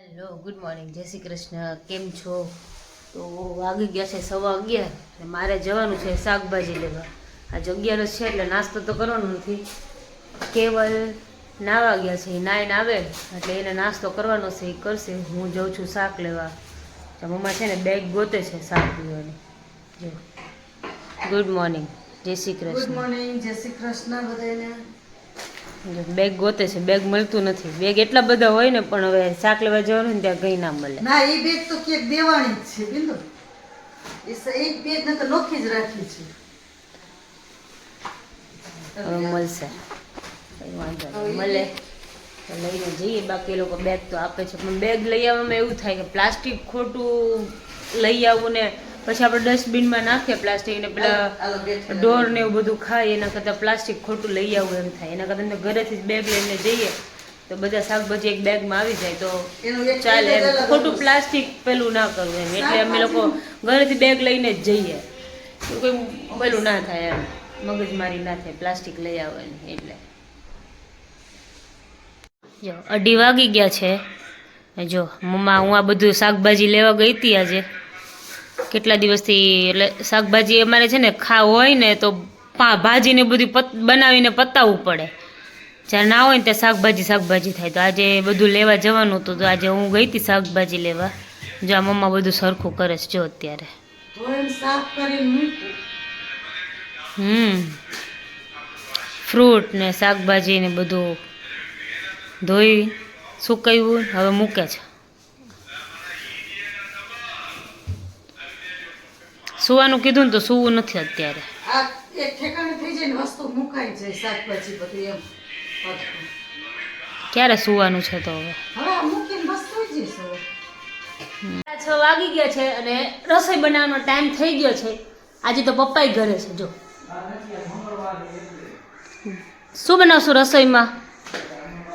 Hello good morning, જય શ્રી કૃષ્ણ. કેમ છો? તો વાગી ગયા છે 11:15 અને મારે જવાનું છે શાકભાજી લેવા. આજે 11 છે એટલે નાસ્તો તો કરવાનો નથી. કેવલ નાવા ગયા છે, નાઈને આવે એટલે એને નાસ્તો કરવાનો છે, એ કરશે. હું જાઉં છું શાક લેવા. મમ્મા છે ને બેગ ગોતે છે શાક લેવાની. જો ગુડ મોર્નિંગ, જય શ્રી કૃષ્ણ. ગુડ મોર્નિંગ, જય શ્રી કૃષ્ણ બધાને. બેગ ગોતે છે, બેગ મળતું નથી. બેગ એટલા બધા હોય ને પણ હવે શાક લેવા જવાનું ને ત્યાં કંઈ ના મળે. ના, એ બેગ તો કેક દેવાની જ છે બિંદુ. એક બેગ ને તો નોખી જ રાખી છે. હવે મળશે, કંઈ વાંધો નહીં, મળે તો લઈને જઈએ. બાકી એ લોકો બેગ તો આપે છે, પણ બેગ લઈ આવવામાં એવું થાય કે પ્લાસ્ટિક ખોટું લઈ આવવું ને પછી આપણે ડસ્ટબિનમાં નાખીએ પ્લાસ્ટિક ને પેલા ઢોર ને એવું બધું ખાય, એના કરતાં પ્લાસ્ટિક ખોટું લઈ આવવું એમ થાય. એના કરતાં ઘરેથી જ બેગ લઈને જઈએ તો બધા શાકભાજી એક બેગમાં આવી જાય તો ચાલે એમ. ખોટું પ્લાસ્ટિક પેલું ના કરવું એમ. એટલે અમે લોકો ઘરેથી બેગ લઈને જ જઈએ, તો કોઈ પેલું ના થાય એમ, મગજમારી ના થાય પ્લાસ્ટિક લઈ આવવાની. એટલે 2:30 વાગી ગયા છે. જો મમ્મા, હું આ બધું શાકભાજી લેવા ગઈ હતી આજે. કેટલા દિવસથી એટલે શાકભાજી અમારે છે ને હોય ને તો ભાજીને બધું બનાવીને પતાવવું પડે. જ્યારે ના હોય ને ત્યાં શાકભાજી થાય. તો આજે બધું લેવા જવાનું હતું, તો આજે હું ગઈ હતી શાકભાજી લેવા. જો આ મમ્મા બધું સરખું કરે છે જો અત્યારે. ફ્રૂટ ને શાકભાજી ને બધું ધોઈ સુકાવ્યું, હવે મૂકે છે. સુવાનું કીધું ને તો સુવું નથી અત્યારે. આ એક ઠેકાણે થઈ જાય ને વસ્તુ મુકાઈ જાય, શાકભાજી બધું એમ. ક્યારે સુવાનું છે તો હવે? હવે મૂકીને બસ થઈ જશે. 6 વાગી ગયા છે અને રસોઈ બનાવવાનો ટાઈમ થઈ ગયો છે. આજે તો પપ્પાય ઘરે છે. જો શું બનાવશું રસોઈમાં?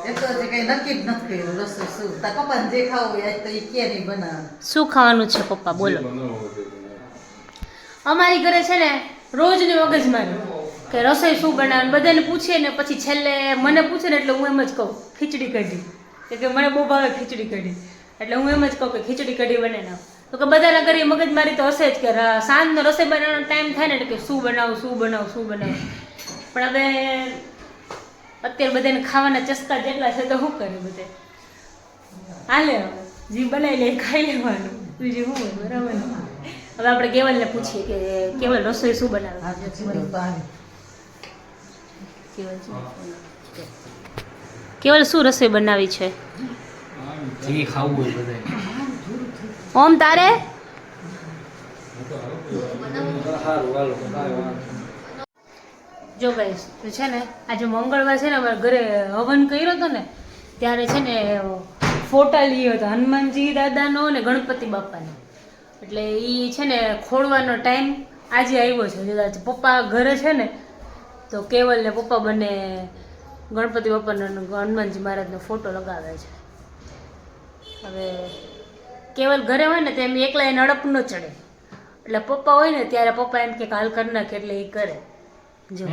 એ તો હજી કઈ નક્કી જ નથી કર્યું રસોઈ શું. તાર પપ્પાને જે ખાવું હોય તો એ કે નહીં બનાવે. શું ખાવાનું છે પપ્પા બોલો? અમારી ઘરે છે ને રોજની મગજમારી કે રસોઈ શું બનાવવાનું. બધાને પૂછીએ ને પછી છેલ્લે મને પૂછે ને એટલે હું એમ જ કહું ખીચડી કઢી, કે મને બહુ ભાવે ખીચડી કઢી. એટલે હું એમ જ કહું કે ખીચડી કઢી બને ના. તો કે બધાના ઘરે મગજમારી તો હશે જ કે સાંજનો રસોઈ બનાવવાનો ટાઈમ થાય ને એટલે કે શું બનાવું. પણ હવે અત્યારે બધાને ખાવાના ચસ્કા જેટલા છે તો શું કરે બધે. હાલે હવે જે બનાવી લે ખાઈ લેવાનું, બીજું શું હોય. બરાબર ને? હવે આપણે કેવલને પૂછીએ કે કેવલ રસોઈ શું બનાવે. કેવલ શું રસોઈ બનાવી છે? ઓમ તારે જો ગાઈસ છે ને આજે મંગળવાર છે ને અમારા ઘરે હવન કર્યો હતો ને ત્યારે છે ને ફોટા લીધો હતો હનુમાનજી દાદાનો ને ગણપતિ બાપાનો. એટલે એ છે ને ખોડવાનો ટાઈમ આજે આવ્યો છે. પપ્પા ઘરે છે ને તો કેવલ ને પપ્પા બંને ગણપતિ બાપાનો હનુમાનજી મહારાજનો ફોટો લગાવે છે. હવે કેવલ ઘરે હોય ને તો એમ એકલા એને અડપ ન ચડે. એટલે પપ્પા હોય ને ત્યારે પપ્પા એમ કે હાલ કરી નાખે એટલે એ કરે. જો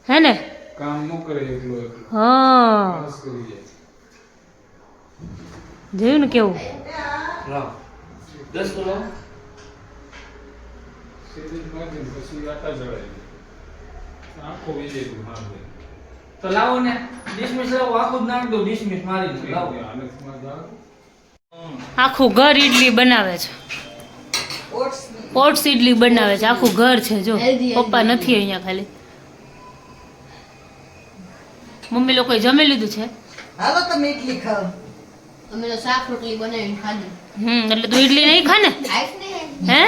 હે ને કામ ન કરે એકલો. હા જોયું ને કેવું. તો લાવો ને ડિસમિસ લાવો, આખું જ નાખ દો ડિસમિસ મારી લાવો. આખું ઘર ઈડલી બનાવે છે. ઓટ્સ ઈડલી બનાવે છે, આખું ઘર છે. જો પપ્પા નથી અહીંયા, ખાલી મમ્મી લોકોએ જમી લીધું છે. હાલો તમે ઇડલી ખાઓ. અમે તો શાક રોટલી બનાવીને ખાધી. એટલે તું ઈડલી નહીં ખા ને? હે?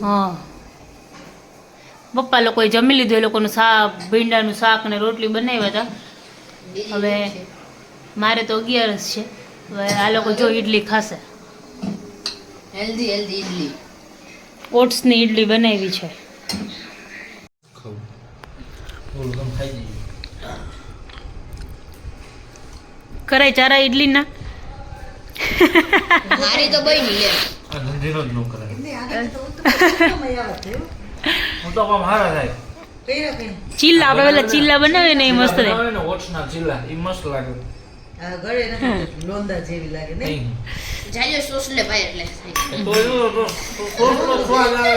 હા, પપ્પા લોકોએ જમી લીધું. એ લોકોનું શાક, ભીંડાનું શાક ને રોટલી બનાવ્યા હતા. હવે મારે તો 11 છે. હવે આ લોકો જો ઈડલી ખાશે. હેલ્ધી ઈડલી, ઓટ્સની ઈડલી બનાવી છે. કરાય ચારા ઈડલી ના. મારી તો બની લે. આ ધંધીનો જ ન કરાય. એટલે આને તો સમય આવે છે. હું તો કામ હારા થાય. કર્યો કે ચીલા આપણે પેલા ચીલા બનાવીએ ને એ મસ્ત રહે. બનાવે ને ઓટ્સના ચીલા ઈ મસ્ત લાગે. આ ગળે નથી લોંદા જેવી લાગે ને નહીં. જાજો સોસ લે ભાઈ એટલે તો એનો તો થોડો સ્વાદ આવે.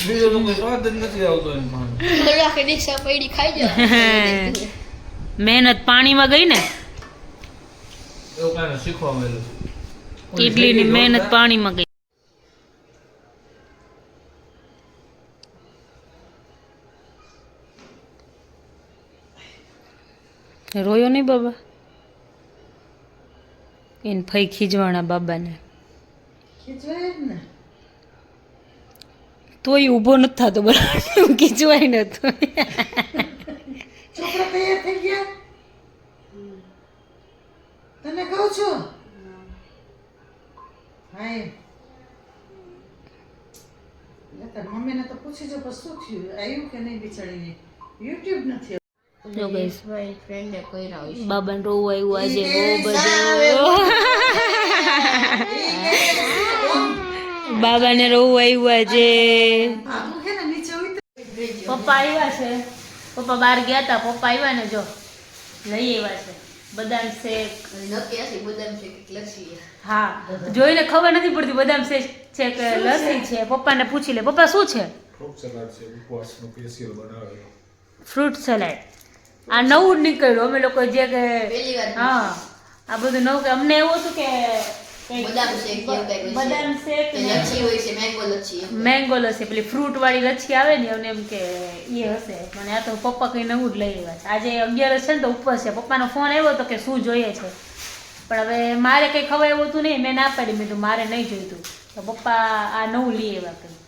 બીજો તો કોઈ સ્વાદ જ નથી આવતો એમાં. બોલા કે દીક્ષા પડી ખાઈ જાવ. મહેનત પાણીમાં ગઈ ને એવું કાંઈ શીખવા મળ્યું. ઇડલીની મહેનત પાણીમાં ગઈ. રોયો નહીં બાબા? એને ફઈ ખીજવાણા બાબાને. ખીચવાય જ ને તોય ઊભો નથી થતો બરાબર, ખીજવાય નતો. છોકરા તૈયાર થઈ ગયા તને કહું છું હા એ તાર મમ્મીને તો પૂછી જો શું થયું આવ્યું કે નહીં બિચારીને યુટ્યુબ નથી જો guys, મારી ફ્રેન્ડે કર્યા હોય બાબાને રોવું આવ્યું આજે બહુ બધું. બાબાને રોવું આવ્યું આજે. આવું છે ને નીચે ઉતર પપ્પા આવ્યા છે, પપ્પા બહાર ગયા હતા, પપ્પા આવ્યા ને જો લઈ આવ્યા છે બદામ શેક. નક્કી હશે બદામ છે કે લસ્સી. હા, જોઈને ખબર નથી પડતી બદામ શેક છે કે લસ્સી છે. પપ્પાને પૂછી લે, પપ્પા શું છે? ફ્રૂટ સલાડ છે, ઉપવાસનું સ્પેશિયલ બનાવેલું. Fruit salad. આ નવું જ નીકળ્યું. અમે લોકો જે કે પહેલી વાર હા આ બધું નવું કે અમને એવું હતું કે કંઈક બદામ શેક જેવું કંઈક હોય છે. બદામ શેક કે ને લચ્છી હોય છે મેંગો લચ્છી. મેંગો લસ્સી, પેલી ફ્રૂટ વાળી લચ્છી આવે ને અમને એમ કે એ હશે. મને આ તો પપ્પા કઈ નવું જ લઈ આવ્યા છે. આજે 11 છે ને તો ઉપવાસ છે. પપ્પાનો ફોન આવ્યો હતો કે શું જોઈએ છે, પણ હવે મારે કઈ ખબર એવું હતું નહીં. મેં ના પાડી, મેં કીધું મારે નહીં જોઈતું. તો પપ્પા આ નવું લઈ આવ્યા કંઈ.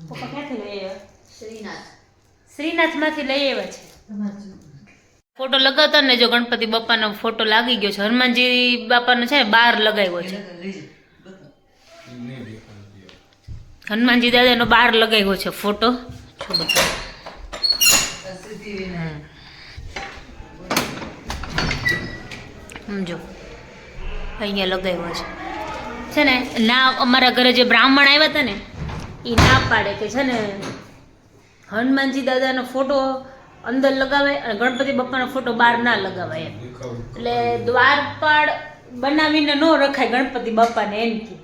પપ્પા ક્યાંથી લઈ આવ્યા? શ્રીનાથ. શ્રીનાથમાંથી લઈ આવ્યા છે. ફોટો લગાવતા ને જો ગણપતિ બાપાનો ફોટો લાગી ગયો છે. હનુમાનજી બાપાનો છે ને બહાર લગાવ્યો છે. હનુમાનજી દાદાનો બહાર લગાવ્યો છે ફોટો. જો બધા સમજો અહીંયા લગાવ્યો છે ને. ના અમારા ઘરે જે બ્રાહ્મણ આવ્યા હતા ને એ ના પાડે કે છે ને હનુમાનજી દાદાનો ફોટો અંદર લગાવે અને ગણપતિ બાપાનો ફોટો બહાર ના લગાવાય એમ. એટલે દ્વારપાળ બનાવીને ન રખાય ગણપતિ બાપાને એમ કે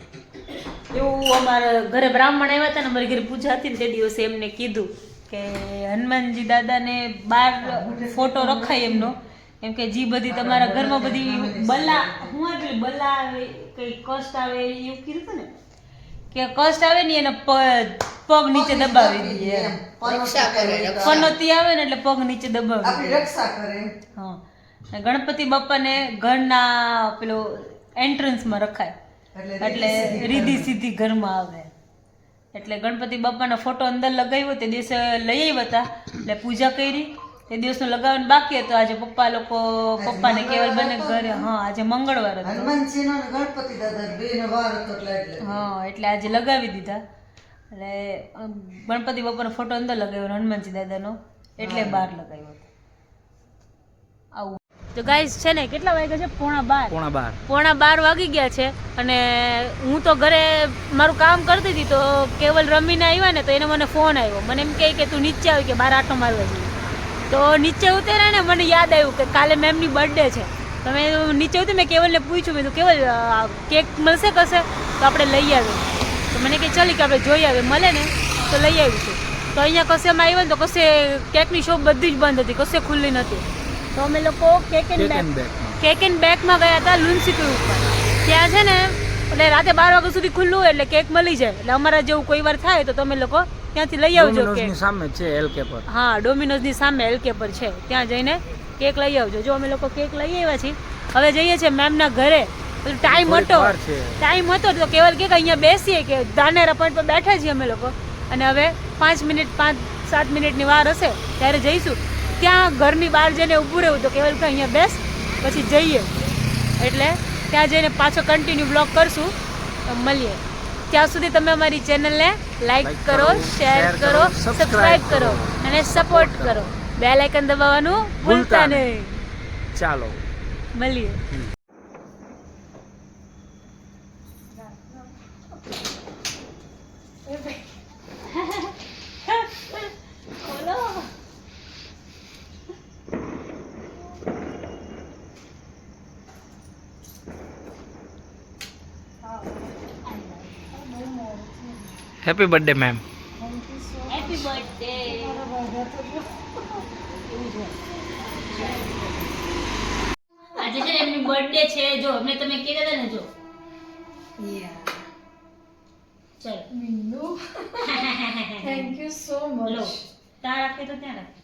એવું અમારા ઘરે બ્રાહ્મણ આવ્યા હતા ને, અમારી ઘરે પૂજા હતી ને તે દિવસે એમને કીધું કે હનુમાનજી દાદાને બહાર ફોટો રખાય એમનો, એમ કે જે બધી તમારા ઘરમાં બધી બલા હું એટલે બલા આવે કંઈ કષ્ટ આવે એવું કીધું હતું ને કે કષ્ટ આવે ને એને પગ નીચે દબાવી દઈએ એમ. રક્ષા કરે. પનોતી આવે ને એટલે પગ નીચે દબાવી આપણી દઈએ. રક્ષા કરે હા, અને ગણપતિ બાપાને ઘરના પેલો એન્ટ્રન્સમાં રખાય એટલે રીધી સીધી ઘરમાં આવે. એટલે ગણપતિ બાપાનો ફોટો અંદર લગાવ્યો તે દિવસે લઈ આવ્યા હતા એટલે પૂજા કરી. તે દિવસનો લગાવવાનું બાકી હતો. આજે પપ્પા લોકો પપ્પાને કેવલ બને ઘરે. હા, આજે મંગળવાર હતો. હનુમાનજીનો અને ગણપતિ દાદા બેનો વાર હતો એટલે હા, એટલે આજે લગાવી દીધા. એટલે ગણપતિ બાપાનો ફોટો અંદર લગાવ્યો, હનુમાનજી દાદાનો એટલે બહાર લગાવ્યો હતો. આવું તો ગાઈસ છે ને કેટલા વાગ્યા છે? 11:15. 11:15 વાગી ગયા છે. અને હું તો ઘરે મારું કામ કરતી હતી તો કેવલ રમીને આવ્યા ને તો એને મને ફોન આવ્યો. મને એમ કહે કે તું નીચે આવી કે બહાર આટો મારવા જઈએ. તો નીચે ઉતર્યા ને મને યાદ આવ્યું કે કાલે મેમની બર્થડે છે. તો મેં નીચે ઉતરી, મેં કેવલને પૂછ્યું, મેં કીધું કેવલ કેક મળશે કશે તો આપણે લઈ આવીએ. તો મને કે ચાલી કે આપણે જોઈ આવીએ, મળે ને તો લઈ આવીશું. તો અહીંયા કશેમાં આવ્યા ને તો કશે કેકની શોપ બધી જ બંધ હતી, કશે ખુલ્લી નથી. તો અમે લોકો કેક એન્ડ બેકમાં ગયા હતા લુન્સીપુર ઉપર. ત્યાં છે ને એટલે રાતે 12 વાગ્યા સુધી ખુલ્લું હોય એટલે કેક મળી જાય. એટલે અમારા જેવું કોઈ વાર થાય તો તમે લોકો ત્યાંથી લઈ આવજો કેક. સામે છે એલકે પર. હા, ડોમિનોઝની સામે એલકે પર છે, ત્યાં જઈને કેક લઈ આવજો. જો અમે લોકો કેક લઈ આવ્યા છીએ. હવે જઈએ છીએ મેમના ઘરે. ટાઈમ હતો તો કેવલ કે અહીંયા બેસીએ કે ધાનેરા પોઈન્ટ પર બેઠા છીએ અમે લોકો. અને હવે 5-7 મિનિટની વાર હશે ત્યારે જઈશું. ત્યાં ઘરની બહાર જઈને ઊભું રહેવું તો કેવલ કે અહીંયા બેસ પછી જઈએ. એટલે ત્યાં જઈને પાછો કન્ટિન્યુ બ્લોગ કરશું. તો મળીએ ત્યાં સુધી તમે અમારી ચેનલને લાઈક કરો, શેર કરો, સબસ્ક્રાઇબ કરો અને સપોર્ટ કરો. બેલ આઇકન દબાવવાનું ભૂલતા નહીં. ચાલો મળીએ. Happy birthday ma'am. Happy birthday. આજે છે ને એમની બર્થડે છે, જો અમને તમે કીધા હતા ને, જો ચલો Mindu. Thank you so law much. ત્યાં રાખે તો ત્યાં રાખે.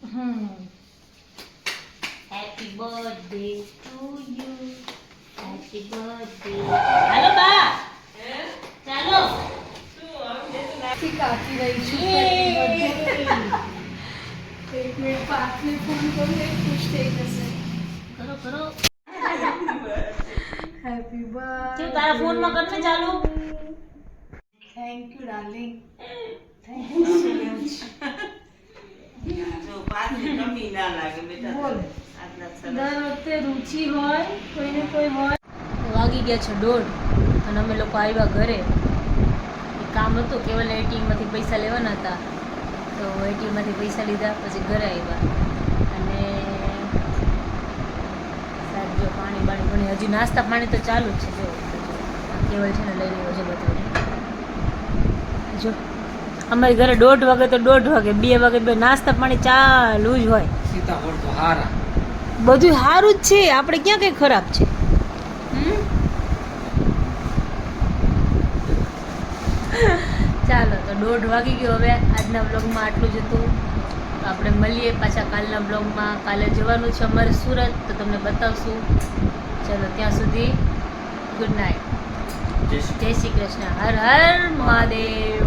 Happy birthday to you, happy birthday. હાલો બા, ચાલો. થી કાપી રહી છું. એક મિનિટ પાર્થને ફોન કરું એ ખુશ થઈ જશે. કરો કરો. Happy birthday. કેવું તારા ફોનમાં કરને ચાલુ? Thank you darling. Thank you so much. બોલ. દર વખતે રુચિ હોય કોઈને કોઈ હોય. વાગી ગયા છે 1:30 અને અમે લોકો આવ્યા ઘરે. એક કામ હતું, કેવલ એટીએમમાંથી પૈસા લેવાના હતા, તો એટીએમમાંથી પૈસા લીધા, પછી ઘરે આવ્યા. અને સાહેબ જો પાણી બાણી ઘણી હજી નાસ્તા પાણી તો ચાલુ જ છે. જો કેવલ છે ને લઈ રહ્યો છે બધું. જો અમારી ઘરે 1:30 વાગે તો 1:30 વાગે, 2 વાગે બે નાસ્તા પાણી ચાલુ જ હોય. સીતાફળ તો હારા. બધું સારું જ છે, આપણે ક્યાં કંઈ ખરાબ છે. ચાલો તો 1:30 વાગી ગયો. હવે આજના બ્લોગમાં આટલું જ હતું. તો આપણે મળીએ પાછા કાલના બ્લોગમાં. કાલે જવાનું છે અમારે સુરત, તો તમને બતાવશું. ચલો ત્યાં સુધી ગુડ નાઇટ. જય શ્રી કૃષ્ણ. હર હર મહાદેવ.